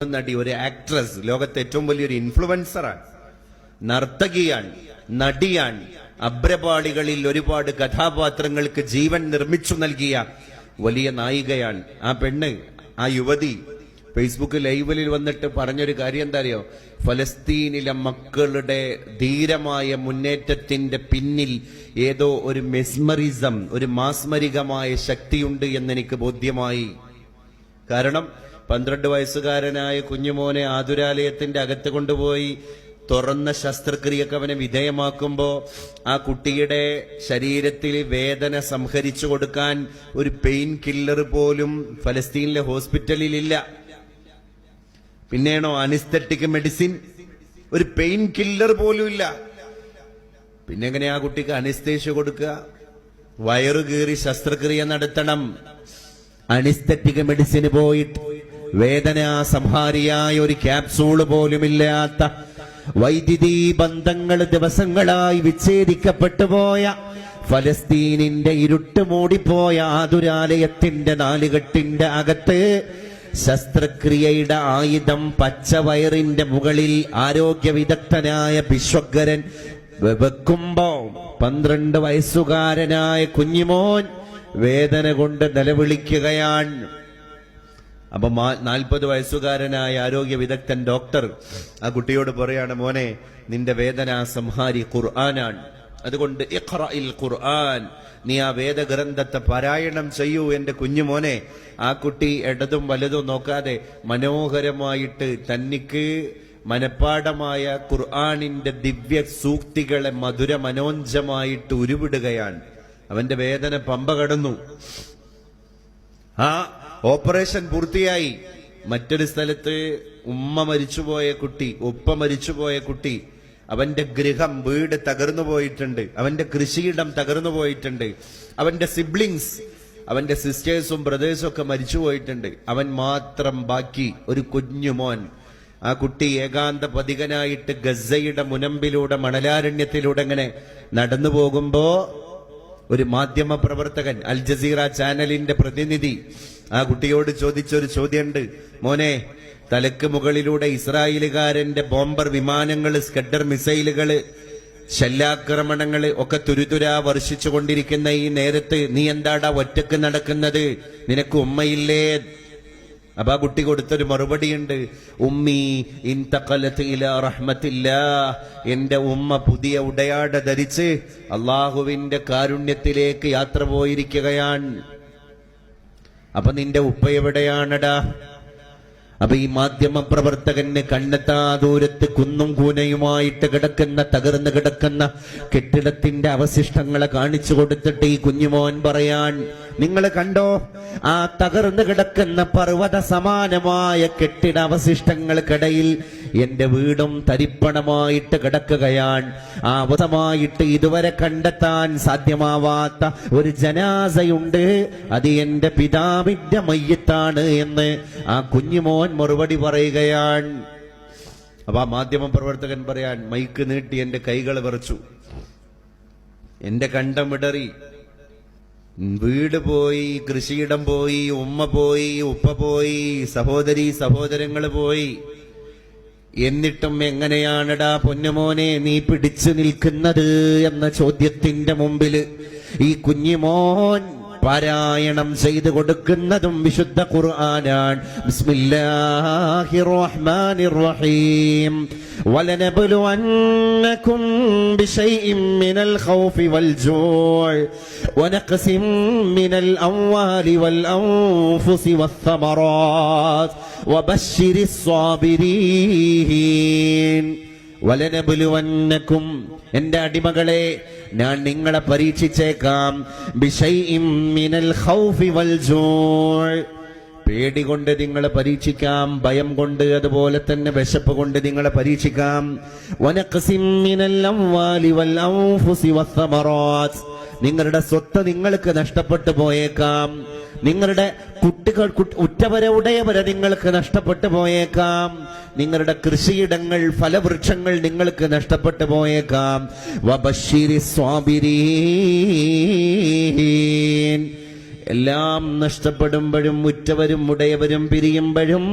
നടി, ഒരു ആക്ട്രസ്, ലോകത്തെ ഏറ്റവും വലിയൊരു ഇൻഫ്ലുവൻസറാണ്, നർത്തകിയാണ്, നടിയാണ്, അഭ്രപാളികളിൽ ഒരുപാട് കഥാപാത്രങ്ങൾക്ക് ജീവൻ നിർമ്മിച്ചു നൽകിയ വലിയ നായികയാണ് ആ പെണ്ണ്. ആ യുവതി ഫേസ്ബുക്ക് ലൈവിൽ വന്നിട്ട് പറഞ്ഞൊരു കാര്യം എന്താ അറിയോ? ഫലസ്തീനിലെ മക്കളുടെ ധീരമായ മുന്നേറ്റത്തിന്റെ പിന്നിൽ ഏതോ ഒരു മെസ്മറിസം, ഒരു മാസ്മരികമായ ശക്തിയുണ്ട് എന്നെനിക്ക് ബോധ്യമായി. കാരണം 12 വയസ്സുകാരനായ കുഞ്ഞുമോനെ ആതുരാലയത്തിന്റെ അകത്ത് കൊണ്ടുപോയി തുറന്ന ശസ്ത്രക്രിയക്ക് അവനെ വിധേയമാക്കുമ്പോ ആ കുട്ടിയുടെ ശരീരത്തിൽ വേദന സംഹരിച്ചു കൊടുക്കാൻ ഒരു പെയിൻ കില്ലർ പോലും ഫലസ്തീനിലെ ഹോസ്പിറ്റലിൽ ഇല്ല. പിന്നെയാണോ അനിസ്തെറ്റിക് മെഡിസിൻ? ഒരു പെയിൻ കില്ലർ പോലും ഇല്ല. പിന്നെ എങ്ങനെ ആ കുട്ടിക്ക് അനിസ്തേഷ്യ കൊടുക്കുക? വയറു കീറി ശസ്ത്രക്രിയ നടത്തണം. അനിസ്തെറ്റിക് മെഡിസിന് പോയിട്ട് വേദനാ സംഹാരിയായ ഒരു ക്യാപ്സൂള് പോലുമില്ലാത്ത, വൈദ്യുതി ബന്ധങ്ങൾ ദിവസങ്ങളായി വിച്ഛേദിക്കപ്പെട്ടു പോയ, ഫലസ്തീനിന്റെ ഇരുട്ട് മൂടിപ്പോയ ആതുരാലയത്തിന്റെ നാലുകെട്ടിന്റെ അകത്ത് ശസ്ത്രക്രിയയുടെ ആയുധം പച്ചവയറിന്റെ മുകളിൽ ആരോഗ്യ വിദഗ്ധനായ വിശ്വകരൻ വെക്കുമ്പോ 12 വയസ്സുകാരനായ കുഞ്ഞിമോൻ വേദന കൊണ്ട് നിലവിളിക്കുകയാണ്. അപ്പൊ 40 വയസ്സുകാരനായ ആരോഗ്യ വിദഗ്ധൻ ഡോക്ടർ ആ കുട്ടിയോട് പറയാണ്, മോനെ, നിന്റെ വേദന സംഹാരി ഖുർആനാണ്, അതുകൊണ്ട് ഇഖ്റഇൽ ഖുർആൻ, നീ ആ വേദഗ്രന്ഥത്തെ പാരായണം ചെയ്യൂ എന്റെ കുഞ്ഞുമോനെ. ആ കുട്ടി ഇടതും വലതും നോക്കാതെ മനോഹരമായിട്ട് തനിക്ക് മനപ്പാഠമായ ഖുർആനിന്റെ ദിവ്യ സൂക്തികളെ മധുര മനോഞ്ചമായിട്ട് ഉരുവിടുകയാണ്. അവന്റെ വേദന പമ്പ കടന്നു. ആ ഓപ്പറേഷൻ പൂർത്തിയായി. മറ്റൊരു സ്ഥലത്ത് ഉമ്മ മരിച്ചുപോയ കുട്ടി, ഉപ്പ മരിച്ചുപോയ കുട്ടി, അവന്റെ ഗൃഹം, വീട് തകർന്നു പോയിട്ടുണ്ട്, അവന്റെ കൃഷിയിടം തകർന്നു പോയിട്ടുണ്ട്, അവന്റെ സിബ്ലിങ്സ്, അവന്റെ സിസ്റ്റേഴ്സും ബ്രദേഴ്സും ഒക്കെ മരിച്ചു പോയിട്ടുണ്ട്. അവൻ മാത്രം ബാക്കി, ഒരു കുഞ്ഞുമോൻ. ആ കുട്ടി ഏകാന്ത പതികനായിട്ട് ഗസയുടെ മുനമ്പിലൂടെ, മണലാരണ്യത്തിലൂടെ ഇങ്ങനെ നടന്നു പോകുമ്പോ ഒരു മാധ്യമ പ്രവർത്തകൻ, അൽ ജസീറ ചാനലിന്റെ പ്രതിനിധി ആ കുട്ടിയോട് ചോദിച്ചൊരു ചോദ്യമുണ്ട്. മോനെ, തലക്ക് മുകളിലൂടെ ഇസ്രായേലുകാരന്റെ ബോംബർ വിമാനങ്ങള്, സ്കഡർ മിസൈലുകള്, ശല്യാക്രമണങ്ങള് ഒക്കെ തുരുതുരാ വർഷിച്ചു കൊണ്ടിരിക്കുന്ന ഈ നേരത്ത് നീ എന്താടാ ഒറ്റക്ക് നടക്കുന്നത്? നിനക്ക് ഉമ്മയില്ലേ? അപ്പൊ ആ കുട്ടി കൊടുത്തൊരു മറുപടിയുണ്ട്, ഉമ്മി ഇൻതഖലത് ഇലാ റഹ്മത്തില്ലാഹ്, എന്റെ ഉമ്മ പുതിയ ഉടയാട ധരിച്ച് അള്ളാഹുവിന്റെ കാരുണ്യത്തിലേക്ക് യാത്ര പോയിരിക്കുകയാണ്. അപ്പൊ നിന്റെ ഉപ്പ എവിടെയാണടാ? അപ്പൊ ഈ മാധ്യമ പ്രവർത്തകന് കണ്ണെത്താ ദൂരത്ത് കുന്നും കൂനയുമായിട്ട് കിടക്കുന്ന, തകർന്നു കിടക്കുന്ന കെട്ടിടത്തിന്റെ അവശിഷ്ടങ്ങളെ കാണിച്ചു കൊടുത്തിട്ട് ഈ കുഞ്ഞുമോൻ പറയാൻ, നിങ്ങൾ കണ്ടോ, ആ തകർന്നു കിടക്കുന്ന പർവ്വത സമാനമായ കെട്ടിട അവശിഷ്ടങ്ങൾക്കിടയിൽ എന്റെ വീടും തരിപ്പണമായിട്ട് കിടക്കുകയാണ്. ആ അവധമായിട്ട് ഇതുവരെ കണ്ടെത്താൻ സാധ്യമാവാത്ത ഒരു ജനാസയുണ്ട്, അത് എന്റെ പിതാവിന്റെ മയ്യത്താണ് എന്ന് ആ കുഞ്ഞുമോൻ മറുപടി പറയുകയാണ്. അപ്പൊ ആ മാധ്യമ പ്രവർത്തകൻ പറയാൻ, മൈക്ക് നീട്ടി എന്റെ കൈകൾ വിറച്ചു, എന്റെ കണ്ടം ഇടറി, വീട് പോയി, കൃഷിയിടം പോയി, ഉമ്മ പോയി, ഉപ്പ പോയി, സഹോദരി സഹോദരങ്ങള് പോയി. എന്നിട്ടും എങ്ങനെയാണടാ പൊന്നുമോനെ നീ പിടിച്ചു നിൽക്കുന്നത് എന്ന ചോദ്യത്തിന്റെ മുമ്പില് ഈ കുഞ്ഞിമോൻ പാരായണം ചെയ്തു കൊടുക്കുന്നതും വിശുദ്ധ ഖുർആനാണ്. ബിസ്മില്ലാഹിർ റഹ്മാനിർ റഹീം. വലനബ്ലുവന്നകും ബിശൈഇൻ മിനൽ ഖൗഫി വൽ ജൂഇ വനഖ്സിൻ മിനൽ അംവാലി വൽ അൻഫുസി വസ്സമറാത്ത് വബശ്ശിരിസ് സ്വാബിരീൻ. വലനബ്ലുവന്നകും, എന്റെ അടിമകളെ, ഞാൻ നിങ്ങളെ പരീക്ഷിച്ചേക്കാം. ബിശൈഇൻ മിനൽ ഖൗഫി വൽ ജൂഇ, പേടി കൊണ്ട് നിങ്ങളെ പരീക്ഷിക്കാം, ഭയം കൊണ്ട്, അതുപോലെ തന്നെ വിശപ്പ് കൊണ്ട് നിങ്ങളെ പരീക്ഷിക്കാം. വനഖ്സിൻ മിനൽ അംവാലി വൽ അൻഫുസി വസ്സമറാത്ത്, നിങ്ങളുടെ സ്വത്ത് നിങ്ങൾക്ക് നഷ്ടപ്പെട്ടു പോയേക്കാം, നിങ്ങളുടെ കുട്ടികൾ, ഉറ്റവരെ ഉടയവരെ നിങ്ങൾക്ക് നഷ്ടപ്പെട്ടു പോയേക്കാം, നിങ്ങളുടെ കൃഷിയിടങ്ങൾ, ഫലവൃക്ഷങ്ങൾ നിങ്ങൾക്ക് നഷ്ടപ്പെട്ടു പോയേക്കാം. വബശ്ശിരിസ് സ്വാബിരീൻ, എല്ലാം നഷ്ടപ്പെടുമ്പോഴും ഉറ്റവരും ഉടയവരും പിരിയുമ്പോഴും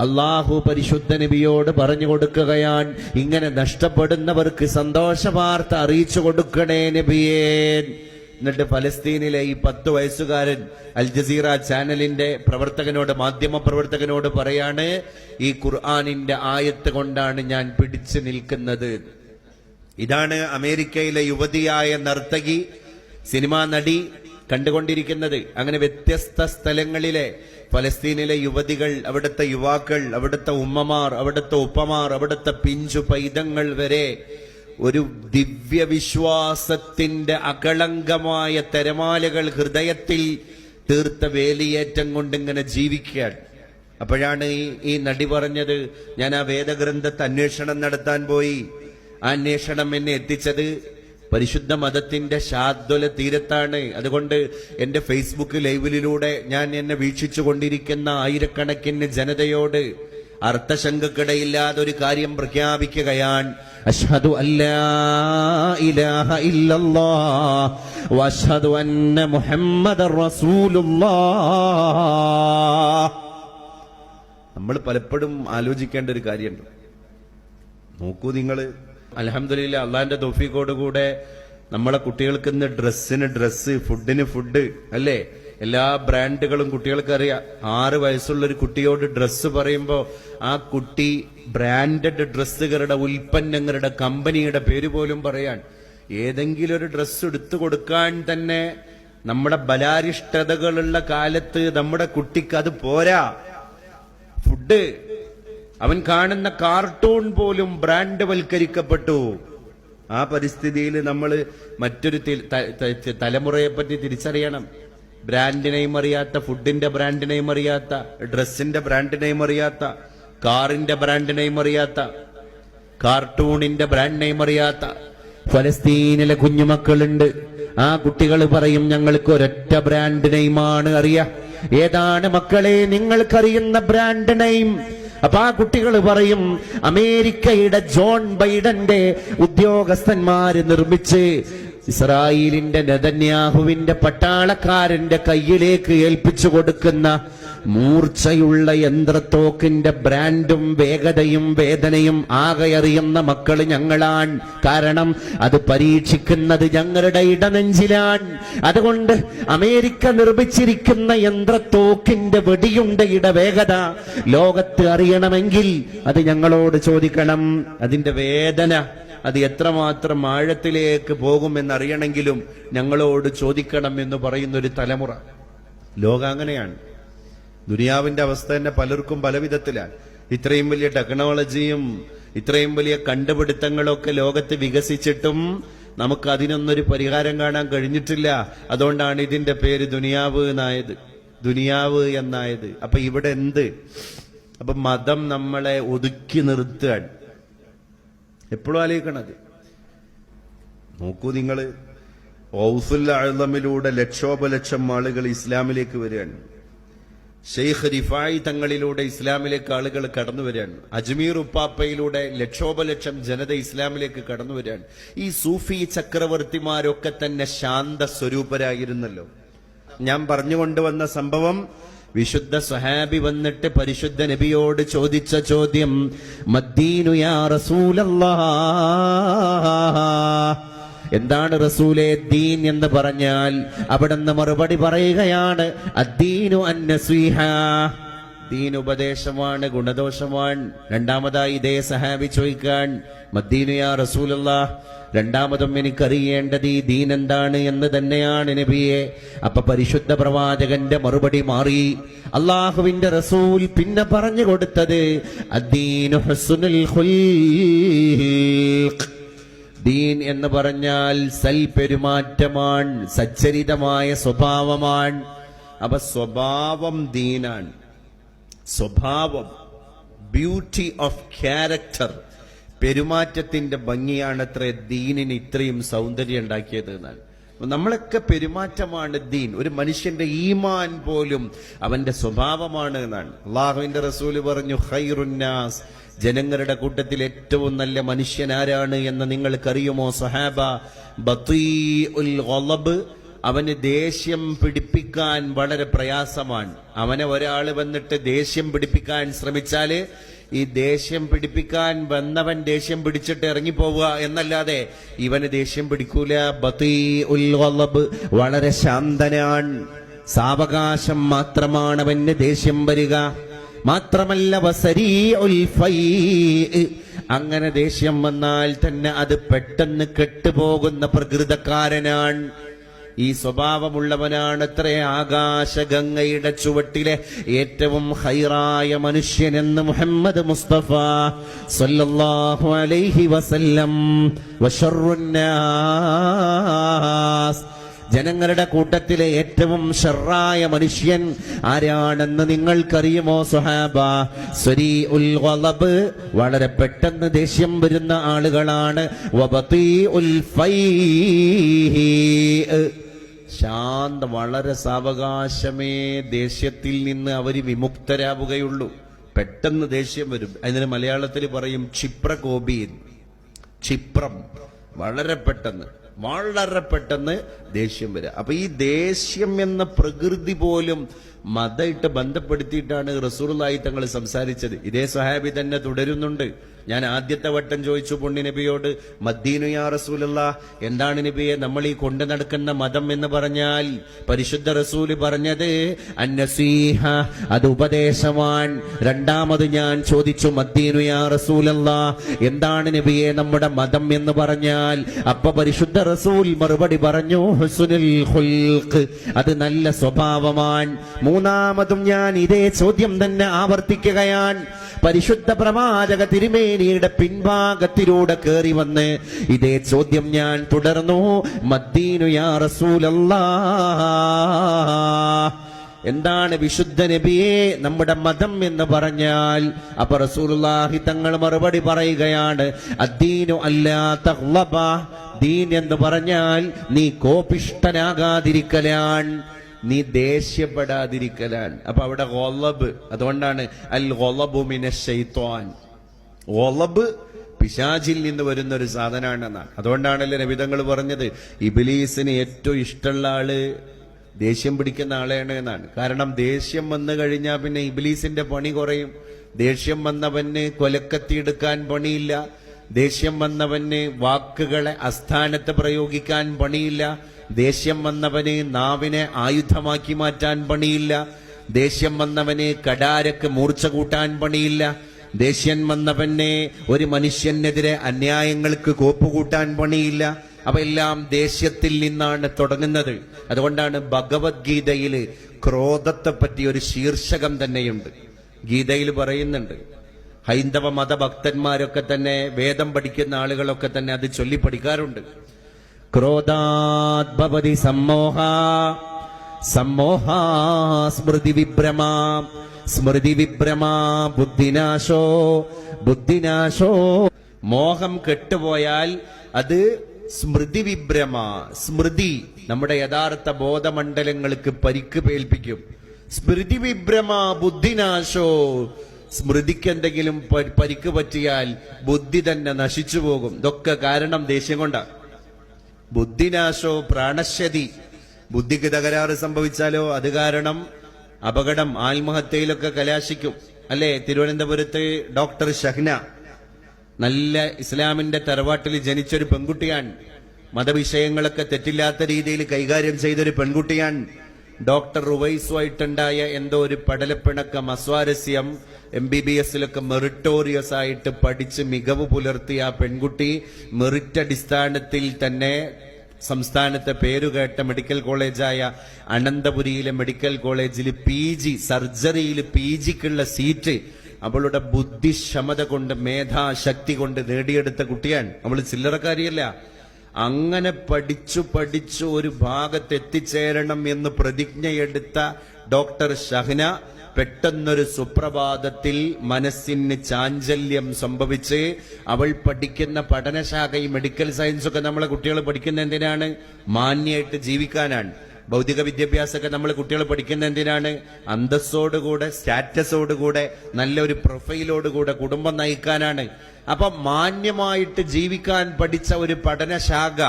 അള്ളാഹു പരിശുദ്ധ നബിയോട് പറഞ്ഞു കൊടുക്കുകയാണ്, ഇങ്ങനെ നഷ്ടപ്പെടുന്നവർക്ക് സന്തോഷ വാർത്ത അറിയിച്ചു കൊടുക്കണേ നബിയേ. എന്നിട്ട് ഫലസ്തീനിലെ ഈ 10 വയസ്സുകാരൻ അൽ ജസീറ ചാനലിന്റെ പ്രവർത്തകനോട്, മാധ്യമ പ്രവർത്തകനോട് പറയാണ്, ഈ ഖുർആനിന്റെ ആയത്ത് കൊണ്ടാണ് ഞാൻ പിടിച്ചു നിൽക്കുന്നത്. ഇതാണ് അമേരിക്കയിലെ യുവതിയായ നർത്തകി, സിനിമാ നടി കണ്ടുകൊണ്ടിരിക്കുന്നത്. അങ്ങനെ വ്യത്യസ്ത സ്ഥലങ്ങളിലെ ഫലസ്തീനിലെ യുവതികൾ, അവിടുത്തെ യുവാക്കൾ, അവിടുത്തെ ഉമ്മമാർ, അവിടുത്തെ ഉപ്പമാർ, അവിടുത്തെ പിഞ്ചു പൈതങ്ങൾ വരെ ഒരു ദിവ്യവിശ്വാസത്തിന്റെ അകളങ്കമായ തിരമാലകൾ ഹൃദയത്തിൽ തീർത്ത വേലിയേറ്റം കൊണ്ടിങ്ങനെ ജീവിക്കുകയാണ്. അപ്പോഴാണ് ഈ നടി പറഞ്ഞത്, ഞാൻ ആ വേദഗ്രന്ഥത്തെ അന്വേഷണം നടത്താൻ പോയി. ആ അന്വേഷണം എന്നെ എത്തിച്ചത് പരിശുദ്ധ മതത്തിന്റെ ശാദ്വല തീരത്താണ്. അതുകൊണ്ട് എന്റെ ഫേസ്ബുക്ക് ലൈവിലൂടെ ഞാൻ എന്നെ വീക്ഷിച്ചു കൊണ്ടിരിക്കുന്ന ആയിരക്കണക്കിന് ജനതയോട് അർത്ഥശങ്കക്കിടയില്ലാതെ ഒരു കാര്യം പ്രഖ്യാപിക്കുകയാണ്, അശ്ഹദു അല്ലാ ഇലാഹ ഇല്ലല്ലാഹ് വഅശ്ഹദു അന്ന മുഹമ്മദർ റസൂലുള്ളാഹ്. നമ്മൾ പലപ്പോഴും ആലോചിക്കേണ്ട ഒരു കാര്യമുണ്ട്. നോക്കൂ നിങ്ങൾ, അൽഹംദുലില്ലാ അള്ളാഹിന്റെ തൗഫീഖോട് കൂടെ നമ്മളെ കുട്ടികൾക്ക് ഇന്ന് ഡ്രസ്സിന് ഡ്രസ്സ്, ഫുഡിന് ഫുഡ്, അല്ലേ? എല്ലാ ബ്രാൻഡുകളും കുട്ടികൾക്ക് അറിയാം. 6 വയസ്സുള്ളൊരു കുട്ടിയോട് ഡ്രസ്സ് പറയുമ്പോൾ ആ കുട്ടി ബ്രാൻഡഡ് ഡ്രസ്സുകളുടെ ഉൽപ്പന്നങ്ങളുടെ കമ്പനിയുടെ പേര് പോലും പറയാൻ. ഏതെങ്കിലും ഒരു ഡ്രസ്സ് എടുത്തു കൊടുക്കാൻ തന്നെ നമ്മുടെ ബലാരിഷ്ടതകളുള്ള കാലത്ത് നമ്മുടെ കുട്ടിക്ക് അത് പോരാ. ഫുഡ്, അവൻ കാണുന്ന കാർട്ടൂൺ പോലും ബ്രാൻഡ് വൽക്കരിക്കപ്പെട്ടു. ആ പരിസ്ഥിതിയിൽ നമ്മൾ മറ്റൊരു തലമുറയെ പറ്റി തിരിച്ചറിയണം. ബ്രാൻഡ് നെയിം അറിയാത്ത, ഫുഡിന്റെ ബ്രാൻഡ് നെയിം അറിയാത്ത, ഡ്രസ്സിന്റെ ബ്രാൻഡ് നെയിം അറിയാത്ത, കാറിന്റെ ബ്രാൻഡ് നെയിം അറിയാത്ത, കാർട്ടൂണിന്റെ ബ്രാൻഡ് നെയിം അറിയാത്ത ഫലസ്തീനിലെ കുഞ്ഞുമക്കളുണ്ട്. ആ കുട്ടികൾ പറയും, ഞങ്ങൾക്ക് ഒരൊറ്റ ബ്രാൻഡ് നെയിമാണ് അറിയാം. ഏതാണ് മക്കളെ നിങ്ങൾക്കറിയുന്ന ബ്രാൻഡ് നെയിം? അപ്പൊ ആ കുട്ടികൾ പറയും, അമേരിക്കയുടെ ജോൺ ബൈഡന്റെ ഉദ്യോഗസ്ഥന്മാര് നിർമ്മിച്ച് ഇസ്രായേലിന്റെ നെതന്യാഹുവിന്റെ പട്ടാളക്കാരന്റെ കയ്യിലേക്ക് ഏൽപ്പിച്ചു കൊടുക്കുന്ന മൂർച്ചയുള്ള യന്ത്രത്തോക്കിന്റെ ബ്രാൻഡും വേഗതയും വേദനയും ആകെ അറിയുന്ന മക്കള് ഞങ്ങളാണ്. കാരണം അത് പരീക്ഷിക്കുന്നത് ഞങ്ങളുടെ ഇടനെഞ്ചിലാണ്. അതുകൊണ്ട് അമേരിക്ക നിർമ്മിച്ചിരിക്കുന്ന യന്ത്രത്തോക്കിന്റെ വെടിയുണ്ടയുടെ വേഗത ലോകത്ത് അറിയണമെങ്കിൽ അത് ഞങ്ങളോട് ചോദിക്കണം. അതിന്റെ വേദന അത് എത്രമാത്രം ആഴത്തിലേക്ക് പോകുമെന്നറിയണമെങ്കിലും ഞങ്ങളോട് ചോദിക്കണം എന്ന് പറയുന്ന ഒരു തലമുറ. ലോകം അങ്ങനെയാണ്. ദുനിയാവിന്റെ അവസ്ഥ തന്നെ പലർക്കും പല വിധത്തിലാണ്. ഇത്രയും വലിയ ടെക്നോളജിയും ഇത്രയും വലിയ കണ്ടുപിടുത്തങ്ങളൊക്കെ ലോകത്ത് വികസിച്ചിട്ടും നമുക്ക് അതിനൊന്നൊരു പരിഹാരം കാണാൻ കഴിഞ്ഞിട്ടില്ല. അതുകൊണ്ടാണ് ഇതിന്റെ പേര് ദുനിയാവ് എന്നായത്. അപ്പൊ ഇവിടെ എന്ത്? അപ്പൊ മതം നമ്മളെ ഒതുക്കി നിർത്തുകയാണ്. എപ്പോഴും ആലോചിക്കണത്. നോക്കൂ നിങ്ങൾ, ഔസുൽ അഅ്ലമിലൂടെ ലക്ഷോപലക്ഷം ആളുകൾ ഇസ്ലാമിലേക്ക് വരികയാണ്. ഷെയ്ഖ് റിഫായി തങ്ങളിലൂടെ ഇസ്ലാമിലേക്ക് ആളുകൾ കടന്നു വരികയാണ്. അജ്മീർ ഉപ്പാപ്പയിലൂടെ ലക്ഷോപലക്ഷം ജനത ഇസ്ലാമിലേക്ക് കടന്നു വരികയാണ്. ഈ സൂഫി ചക്രവർത്തിമാരൊക്കെ തന്നെ ശാന്ത സ്വരൂപരായിരുന്നല്ലോ. ഞാൻ പറഞ്ഞുകൊണ്ടുവന്ന സംഭവം, വിശുദ്ധ സ്വഹാബി വന്നിട്ട് പരിശുദ്ധ നബിയോട് ചോദിച്ച ചോദ്യം, മദ്ദീനു യാ റസൂലല്ലാഹ്, എന്താണ് റസൂലേ ദീൻ എന്ന് പറഞ്ഞാൽ? അവിടുന്ന് മറുപടി പറയുകയാണ്, അദ്ദീനു അന്നസീഹ, ദീൻ ഉപദേശമാണ്, ഗുണദോഷമാണ്. രണ്ടാമതായി ഇതേ സഹാബി ചോദിക്കാൻ, മദ്ദീനു യാ റസൂലല്ലാഹ്, രണ്ടാമതും എനിക്കറിയേണ്ടത് ഈ ദീൻ എന്താണ് എന്ന് തന്നെയാണ് നബിയെ. അപ്പൊ പരിശുദ്ധ പ്രവാചകന്റെ മറുപടി മാറി. അള്ളാഹുവിന്റെ റസൂൽ പിന്നെ പറഞ്ഞു കൊടുത്തത്, അദ്ദീനു ഹുസ്നുൽ ഖുൽഖ്, ദീൻ എന്ന് പറഞ്ഞാൽ സൽപെരുമാറ്റമാണ്, സച്ചരിതമായ സ്വഭാവമാണ്. അപ്പൊ സ്വഭാവം ദീനാണ്. സ്വഭാവം, ബ്യൂട്ടി ഓഫ് ക്യാരക്ടർ, പെരുമാറ്റത്തിന്റെ ഭംഗിയാണത്രേ ദീനിന് ഇത്രയും സൗന്ദര്യം ഉണ്ടാക്കിയത് എന്നാണ്. നമ്മളൊക്കെ പെരുമാറ്റമാണ് ദീൻ. ഒരു മനുഷ്യന്റെ ഈമാൻ പോലും അവന്റെ സ്വഭാവമാണ് എന്നാണ്. അള്ളാഹുവിന്റെ റസൂല് പറഞ്ഞു, ഖൈറുന്നാസ്, ജനങ്ങളുടെ കൂട്ടത്തിൽ ഏറ്റവും നല്ല മനുഷ്യൻ ആരാണ് എന്ന് നിങ്ങൾക്കറിയുമോ സഹാബ? ബതീഉൽ ഖളബ്, അവന് ദേഷ്യം പിടിപ്പിക്കാൻ വളരെ പ്രയാസമാണ്. അവനെ ഒരാൾ വന്നിട്ട് ദേഷ്യം പിടിപ്പിക്കാൻ ശ്രമിച്ചാല് ഈ ദേഷ്യം പിടിപ്പിക്കാൻ വന്നവൻ ദേഷ്യം പിടിച്ചിട്ട് ഇറങ്ങിപ്പോവുക എന്നല്ലാതെ ഇവന് ദേഷ്യം പിടിക്കൂല. ബതീഉൽ ഗളബ്, വളരെ ശാന്തനാണ്. സാവകാശം മാത്രമാണ് അവന് ദേഷ്യം വരിക. മാത്രമല്ല വസരീഉൽ ഫൈ, അങ്ങനെ ദേഷ്യം വന്നാൽ തന്നെ അത് പെട്ടെന്ന് കെട്ടുപോകുന്ന പ്രകൃതക്കാരനാണ്. ഈ സ്വഭാവമുള്ളവനാണ് അത്രേ ആകാശഗംഗയുടെ ചുവട്ടിലെ ഏറ്റവും ഖൈറായ മനുഷ്യനെന്ന് മുഹമ്മദ് മുസ്തഫ സല്ലല്ലാഹു അലൈഹി വസല്ലം. വശർറുന്നാസ്, ജനങ്ങളുടെ കൂട്ടത്തിലെ ഏറ്റവും ഷർറായ മനുഷ്യൻ ആരാണെന്ന് നിങ്ങൾക്കറിയുമോ സ്വഹാബ? സരീഉൽ ഗളബ്, വളരെ പെട്ടെന്ന് ദേഷ്യം വരുന്ന ആളുകളാണ്. വബതീഉൽ ഫൈ, ശാന്ത, വളരെ സാവകാശമേ ദേഷ്യത്തിൽ നിന്ന് അവര് വിമുക്തരാവുകയുള്ളൂ. പെട്ടെന്ന് ദേഷ്യം വരും. അതിന് മലയാളത്തിൽ പറയും ക്ഷിപ്രകോപി. ക്ഷിപ്രം, വളരെ പെട്ടെന്ന് ദേഷ്യം വരിക. അപ്പൊ ഈ ദേഷ്യം എന്ന പ്രകൃതി പോലും മതമായിട്ട് ബന്ധപ്പെടുത്തിയിട്ടാണ് റസൂലുള്ളാഹി തങ്ങൾ സംസാരിച്ചത്. ഇതേ സ്വഹാബി തന്നെ തുടരുന്നുണ്ട്. ഞാൻ ആദ്യത്തെ വട്ടം ചോദിച്ചു പുണ്യ നബിയോട്, മദ്ദീനു യാ റസൂലല്ലാഹ്, എന്താണ് നബിയെ നമ്മൾ ഈ കൊണ്ടു നടക്കുന്ന മതം എന്ന് പറഞ്ഞാൽ? പരിശുദ്ധ റസൂല് പറഞ്ഞത് അന്നസീഹ, അത് ഉപദേശമാണ്. രണ്ടാമത് ഞാൻ ചോദിച്ചു, മദ്ദീനു യാ റസൂലല്ലാഹ്, എന്താണ് നബിയെ നമ്മുടെ മതം എന്ന് പറഞ്ഞാൽ? അപ്പൊ പരിശുദ്ധ റസൂൽ മറുപടി പറഞ്ഞു, ഹുസ്നുൽ ഖുൽഖ്, അത് നല്ല സ്വഭാവമാണ്. മൂന്നാമതും ഞാൻ ഇതേ ചോദ്യം തന്നെ ആവർത്തിക്കുകയാണ്. പരിശുദ്ധ പ്രവാചക തിരുമേനിയുടെ പിൻഭാഗത്തിലൂടെ കയറി വന്ന് ഇതേ ചോദ്യം ഞാൻ തുടർന്നു, മദ്ദീനു യാ റസൂലല്ലാഹ്, എന്താണ് വിശുദ്ധ നബിയെ നമ്മുടെ മതം എന്ന് പറഞ്ഞാൽ? അപ്പൊ റസൂലുള്ളാഹി തങ്ങൾ മറുപടി പറയുകയാണ്, അദ്ദീനു അല്ലാ തഗ്ളബ, ദീൻ എന്ന് പറഞ്ഞാൽ നീ കോപിഷ്ഠനാകാതിരിക്കലാണ്, നീ ദേഷ്യപ്പെടാതിരിക്കലാണ്. അപ്പൊ അവിടെ ഗളബ്, അതുകൊണ്ടാണ് അൽ ഗളബു മിനശ് ശൈത്വാൻ, ഗളബ് പിശാചിൽ നിന്ന് വരുന്ന ഒരു സാധനമാണെന്നാണ്. അതുകൊണ്ടാണല്ലോ നബിതങ്ങൾ പറഞ്ഞത് ഇബ്ലീസിന് ഏറ്റവും ഇഷ്ടമുള്ള ആള് ദേഷ്യം പിടിക്കുന്ന ആളെയാണ് എന്നാണ്. കാരണം ദേഷ്യം വന്നു കഴിഞ്ഞാൽ പിന്നെ ഇബ്ലീസിന്റെ പണി കുറയും. ദേഷ്യം വന്നവന് കൊലക്കത്തിയെടുക്കാൻ പണിയില്ല. ദേഷ്യം വന്നവന് വാക്കുകളെ അസ്ഥാനത്ത് പ്രയോഗിക്കാൻ പണിയില്ല. ദേഷ്യം വന്നവന് നാവിനെ ആയുധമാക്കി മാറ്റാൻ പണിയില്ല. ദേഷ്യം വന്നവന് കടാരക്ക് മൂർച്ച കൂട്ടാൻ പണിയില്ല. ദേഷ്യം വന്നവനെ ഒരു മനുഷ്യനെതിരെ അന്യായങ്ങൾക്ക് കോപ്പുകൂട്ടാൻ പണിയില്ല. അപ്പൊ എല്ലാം ദേഷ്യത്തിൽ നിന്നാണ് തുടങ്ങുന്നത്. അതുകൊണ്ടാണ് ഭഗവത്ഗീതയില് ക്രോധത്തെ പറ്റി ഒരു ശീർഷകം തന്നെയുണ്ട്. ഗീതയിൽ പറയുന്നുണ്ട്. ഹൈന്ദവ മതഭക്തന്മാരൊക്കെ തന്നെ, വേദം പഠിക്കുന്ന ആളുകളൊക്കെ തന്നെ അത് ചൊല്ലി പഠിക്കാറുണ്ട്. ക്രോധാത് ഭവതി സമ്മോഹ, സമ്മോഹാ സ്മൃതി വിഭ്രമ, സ്മൃതി വിഭ്രമ ബുദ്ധിനാശോ, ബുദ്ധിനാശോ മോഹം കെട്ടുപോയാൽ അത് സ്മൃതി വിഭ്രമ, സ്മൃതി നമ്മുടെ യഥാർത്ഥ ബോധമണ്ഡലങ്ങൾക്ക് പരിക്ക് പേൽപ്പിക്കും. സ്മൃതി വിഭ്രമ ബുദ്ധിനാശോ, സ്മൃതിക്ക് എന്തെങ്കിലും പരിക്ക് പറ്റിയാൽ ബുദ്ധി തന്നെ നശിച്ചു പോകും. ഇതൊക്കെ കാരണം ദേഷ്യം കൊണ്ടാണ്. ബുദ്ധിനാശോ പ്രാണശ്യതി, ബുദ്ധിക്ക് തകരാറ് സംഭവിച്ചാലോ അത് കാരണം അപകടം, ആത്മഹത്യയിലൊക്കെ കലാശിക്കും. അല്ലെ, തിരുവനന്തപുരത്ത് ഡോക്ടർ ഷഹ്ന, നല്ല ഇസ്ലാമിന്റെ തറവാട്ടിൽ ജനിച്ചൊരു പെൺകുട്ടിയാണ്. മതവിഷയങ്ങളൊക്കെ തെറ്റില്ലാത്ത രീതിയിൽ കൈകാര്യം ചെയ്തൊരു പെൺകുട്ടിയാണ്. ഡോക്ടർ റുവൈസുമായിട്ടുണ്ടായ എന്തോ ഒരു പടലപ്പിണക്കം, അസ്വാരസ്യം, MBBS-ലൊക്കെ മെറിറ്റോറിയസ് ആയിട്ട് പഠിച്ച് മികവ് പുലർത്തിയ ആ പെൺകുട്ടി മെറിറ്റ് അടിസ്ഥാനത്തിൽ തന്നെ സംസ്ഥാനത്തെ പേരുകേട്ട മെഡിക്കൽ കോളേജായ അനന്തപുരിയിലെ മെഡിക്കൽ കോളേജിൽ PG സർജറിയിൽ PGക്കുള്ള സീറ്റ് അവളുടെ ബുദ്ധിക്ഷമത കൊണ്ട്, മേധാശക്തി കൊണ്ട് നേടിയെടുത്ത കുട്ടിയാണ്. അവള് ചില്ലറക്കാരിയല്ല. അങ്ങനെ പഠിച്ചു ഒരു ഭാഗത്ത് എത്തിച്ചേരണം എന്ന് പ്രതിജ്ഞയെടുത്ത ഡോക്ടർ ഷഹ്ന പെട്ടെന്നൊരു സുപ്രഭാതത്തിൽ മനസ്സിന് ചാഞ്ചല്യം സംഭവിച്ച് അവൾ പഠിക്കുന്ന പഠനശാഖ, ഈ മെഡിക്കൽ സയൻസ് ഒക്കെ നമ്മളെ കുട്ടികൾ പഠിക്കുന്ന എന്തിനാണ്? മാന്യമായിട്ട് ജീവിക്കാനാണ്. ഭൗതിക വിദ്യാഭ്യാസമൊക്കെ നമ്മൾ കുട്ടികൾ പഠിക്കുന്ന എന്തിനാണ്? അന്തസ്സോടുകൂടെ, സ്റ്റാറ്റസോടുകൂടെ, നല്ലൊരു പ്രൊഫൈലോടുകൂടെ കുടുംബം നയിക്കാനാണ്. അപ്പൊ മാന്യമായിട്ട് ജീവിക്കാൻ പഠിച്ച ഒരു പഠനശാഖ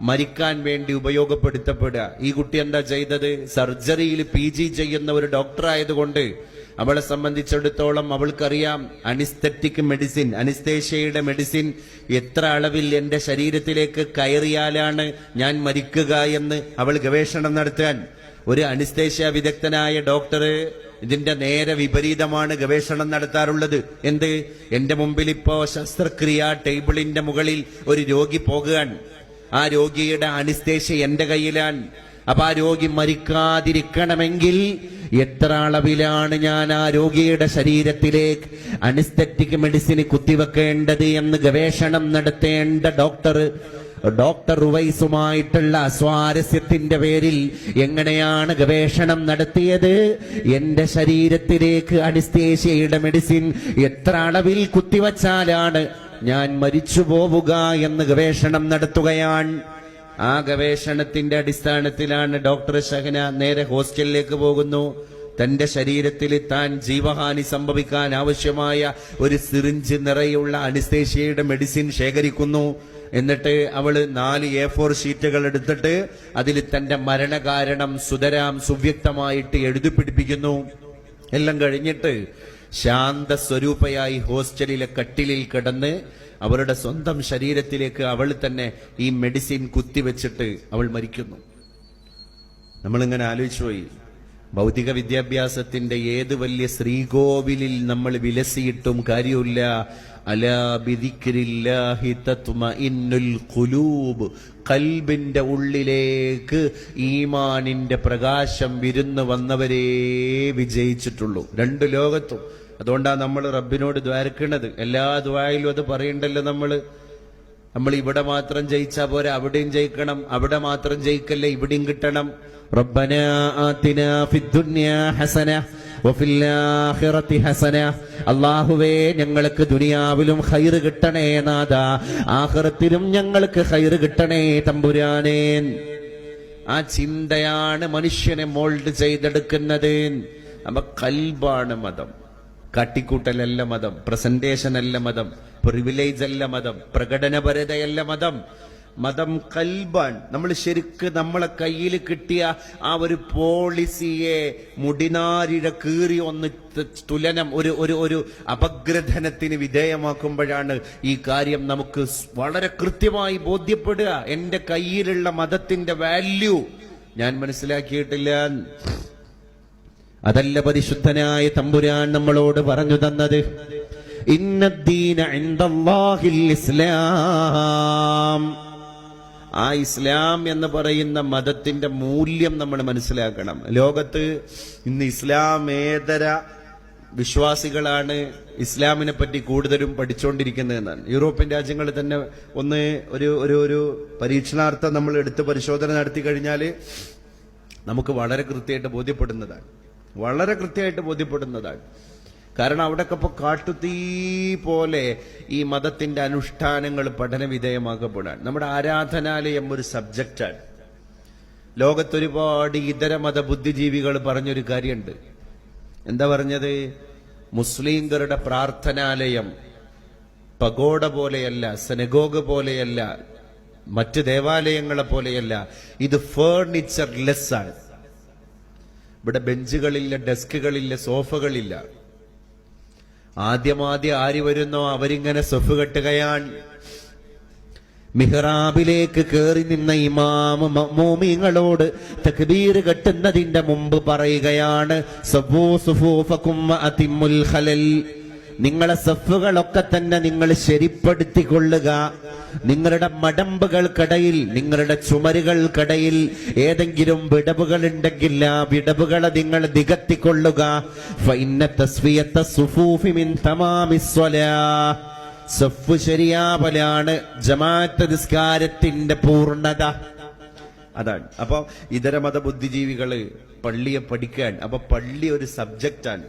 മരിക്കാൻ വേണ്ടി ഉപയോഗപ്പെടുത്തപ്പെടുക. ഈ കുട്ടി എന്താ ചെയ്തത്? സർജറിയിൽ PG ചെയ്യുന്ന ഒരു ഡോക്ടർ ആയതുകൊണ്ട് അവളെ സംബന്ധിച്ചിടത്തോളം അവൾക്കറിയാം അനിസ്തെറ്റിക് മെഡിസിൻ, അനിസ്തേഷ്യയുടെ മെഡിസിൻ എത്ര അളവിൽ എന്റെ ശരീരത്തിലേക്ക് കയറിയാലാണ് ഞാൻ മരിക്കുക എന്ന് അവൾ ഗവേഷണം നടത്താൻ. ഒരു അനിസ്തേഷ്യ വിദഗ്ധനായ ഡോക്ടർ ഇതിന്റെ നേരെ വിപരീതമാണ് ഗവേഷണം നടത്താറുള്ളത്. എന്ത്? എന്റെ മുമ്പിൽ ഇപ്പോ ശസ്ത്രക്രിയ ടേബിളിന്റെ മുകളിൽ ഒരു രോഗി പോകുകയാണ്. ആ രോഗിയുടെ അനിസ്തേഷ്യ എന്റെ കയ്യിലാണ്. അപ്പൊ ആ രോഗി മരിക്കാതിരിക്കണമെങ്കിൽ എത്ര അളവിലാണ് ഞാൻ ആ രോഗിയുടെ ശരീരത്തിലേക്ക് അനിസ്തെറ്റിക് മെഡിസിന് കുത്തിവെക്കേണ്ടത് എന്ന് ഗവേഷണം നടത്തേണ്ട ഡോക്ടർ ഉവൈസുമായിട്ടുള്ള സ്വാരസ്യത്തിന്റെ പേരിൽ എങ്ങനെയാണ് ഗവേഷണം നടത്തിയത്? എന്റെ ശരീരത്തിലേക്ക് അനിസ്തേഷ്യയുടെ മെഡിസിൻ എത്ര അളവിൽ കുത്തിവച്ചാലാണ് ഞാൻ മരിച്ചു പോവുക എന്ന് ഗവേഷണം നടത്തുകയാണ്. ആ ഗവേഷണത്തിന്റെ അടിസ്ഥാനത്തിലാണ് ഡോക്ടർ ഷഹന നേരെ ഹോസ്റ്റലിലേക്ക് പോകുന്നു. തന്റെ ശരീരത്തിൽ താൻ ജീവഹാനി സംഭവിക്കാൻ ആവശ്യമായ ഒരു സിറിഞ്ച് നിറയുള്ള അനിസ്തേഷ്യയുടെ മെഡിസിൻ ശേഖരിക്കുന്നു. എന്നിട്ട് അവള് 4 A4 ഷീറ്റുകൾ എടുത്തിട്ട് അതിൽ തന്റെ മരണകാരണം സുതരാം സുവ്യക്തമായിട്ട് എഴുതിപ്പിടിപ്പിക്കുന്നു. എല്ലാം കഴിഞ്ഞിട്ട് ശാന്ത സ്വരൂപയായി ഹോസ്റ്റലിലെ കട്ടിലിൽ കിടന്ന് അവരുടെ സ്വന്തം ശരീരത്തിലേക്ക് അവൾ തന്നെ ഈ മെഡിസിൻ കുത്തിവെച്ചിട്ട് അവൾ മരിക്കുന്നു. നമ്മളിങ്ങനെ ആലോചിച്ചു പോയി, ഭൗതിക വിദ്യാഭ്യാസത്തിന്റെ ഏത് വലിയ ശ്രീകോവിലിൽ നമ്മൾ വിലസിയിട്ടും കാര്യമില്ല. അലാ ബിദിക്രില്ലാഹി തത്മഇന്നുൽ ഖുലൂബ്, ഖൽബിന്റെ ഉള്ളിലേക്ക് ഈമാനിന്റെ പ്രകാശം വിരുന്നു വന്നവരേ വിജയിച്ചിട്ടുള്ളൂ 2 ലോകത്തും. അതുകൊണ്ടാണ് നമ്മൾ റബ്ബിനോട് ദ്വാരക്കണത്. എല്ലാ ദ്വായിലും അത് പറയണ്ടല്ലോ. നമ്മൾ ഇവിടെ മാത്രം ജയിച്ചാ പോരാ, അവിടെയും ജയിക്കണം. അവിടെ മാത്രം ജയിക്കല്ലേ, ഇവിടെയും കിട്ടണം. റബ്ബനാ ആതിനാ ഫിദ്ദുനിയാ ഹസന വഫിൽ ആഖിറതി ഹസന. അല്ലാഹുവേ, ഞങ്ങൾക്ക് ദുനിയാവിലും ഖൈർ കിട്ടണേ നാഥാ, ആഖിറത്തിലും ഞങ്ങൾക്ക് ഖൈർ കിട്ടണേ തമ്പുരാനേ. ആ ചിന്തയാണ് മനുഷ്യനെ മോൾഡ് ചെയ്തെടുക്കുന്നത്. അപ്പൊ ഖൽബാണ് മതം. കാട്ടിക്കൂട്ടലല്ല മതം, പ്രസന്റേഷൻ അല്ല മതം, പ്രിവിലേജ് അല്ല മതം, പ്രകടനപരതയല്ല മതം. മതം കൽബാൻ. നമ്മൾ ശരിക്ക് നമ്മളെ കയ്യിൽ കിട്ടിയ ആ ഒരു പോളിസിയെ മുടിനാരിഴ കീറി ഒന്ന് തുലനം ഒരു അപഗ്രഥനത്തിന് വിധേയമാക്കുമ്പോഴാണ് ഈ കാര്യം നമുക്ക് വളരെ കൃത്യമായി ബോധ്യപ്പെടുക. എന്റെ കയ്യിലുള്ള മതത്തിന്റെ വാല്യൂ ഞാൻ മനസ്സിലാക്കിയിട്ടില്ല. അതല്ല പരിശുദ്ധനായ തമ്പുരാൻ നമ്മളോട് പറഞ്ഞു തന്നത്. ഇന്നദ്ദീന ഇൻദല്ലാഹിൽ ഇസ്ലാം. ആ ഇസ്ലാം എന്ന് പറയുന്ന മതത്തിന്റെ മൂല്യം നമ്മൾ മനസ്സിലാക്കണം. ലോകത്ത് ഇന്ന് ഇസ്ലാമേതര വിശ്വാസികളാണ് ഇസ്ലാമിനെ പറ്റി കൂടുതലും പഠിച്ചുകൊണ്ടിരിക്കുന്നതെന്നാണ്. യൂറോപ്യൻ രാജ്യങ്ങൾ തന്നെ ഒരു പരീക്ഷണാർത്ഥം നമ്മൾ എടുത്ത് പരിശോധന നടത്തി കഴിഞ്ഞാൽ നമുക്ക് വളരെ കൃത്യമായിട്ട് ബോധ്യപ്പെടുന്നതാണ്. കാരണം അവിടെയൊക്കെ ഇപ്പൊ കാട്ടുതീ പോലെ ഈ മതത്തിന്റെ അനുഷ്ഠാനങ്ങൾ പഠന വിധേയമാക്കപ്പെടാൻ. നമ്മുടെ ആരാധനാലയം ഒരു സബ്ജക്റ്റാണ്. ലോകത്തൊരുപാട് ഇതര മത ബുദ്ധിജീവികൾ പറഞ്ഞൊരു കാര്യമുണ്ട്. എന്താ പറഞ്ഞത്? മുസ്ലിംകളുടെ പ്രാർത്ഥനാലയം പഗോഡ പോലെയല്ല, സെനഗോഗ് പോലെയല്ല, മറ്റ് ദേവാലയങ്ങളെ പോലെയല്ല. ഇത് ഫേർണിച്ചർ ലെസ് ആണ്. ഇവിടെ ബെഞ്ചുകളില്ല, ഡെസ്കുകളില്ല, സോഫകളില്ല. ആദ്യം ആര് വരുന്നോ അവരിങ്ങനെ സൊഫ് കെട്ടുകയാണ്. മിഹ്റാബിലേക്ക് കയറി നിന്ന ഇമാം മഅ്മൂമിങ്ങളോട് തക്ബീർ കെട്ടുന്നതിന്റെ മുമ്പ് പറയുകയാണ്, സവ്വൂ സുഫൂഫകും വഅതിമ്മുൽ ഖലൽ. നിങ്ങളെ സഫുകളൊക്കെ തന്നെ നിങ്ങൾ ശരിപ്പെടുത്തിക്കൊള്ളുക. നിങ്ങളുടെ മടമ്പുകൾക്കിടയിൽ, നിങ്ങളുടെ ചുമരുകൾക്കിടയിൽ ഏതെങ്കിലും വിടവുകൾ ഉണ്ടെങ്കിൽ ആ വിടവുകളെ നിങ്ങൾ നികത്തിക്കൊള്ളുക. ഫഇന്ന തസ്വിയത സുഫൂഫി മിൻ തമാമിസ് സ്വലാഹ്. സഫ് ശരിയാവലാണ് ജമാഅത്ത് നിസ്കാരത്തിന്റെ പൂർണ്ണത. അതാണ്. അപ്പൊ ഇതര മത ബുദ്ധിജീവികള് പള്ളിയെ പഠിക്കാൻ, അപ്പൊ പള്ളി ഒരു സബ്ജക്റ്റാണ്.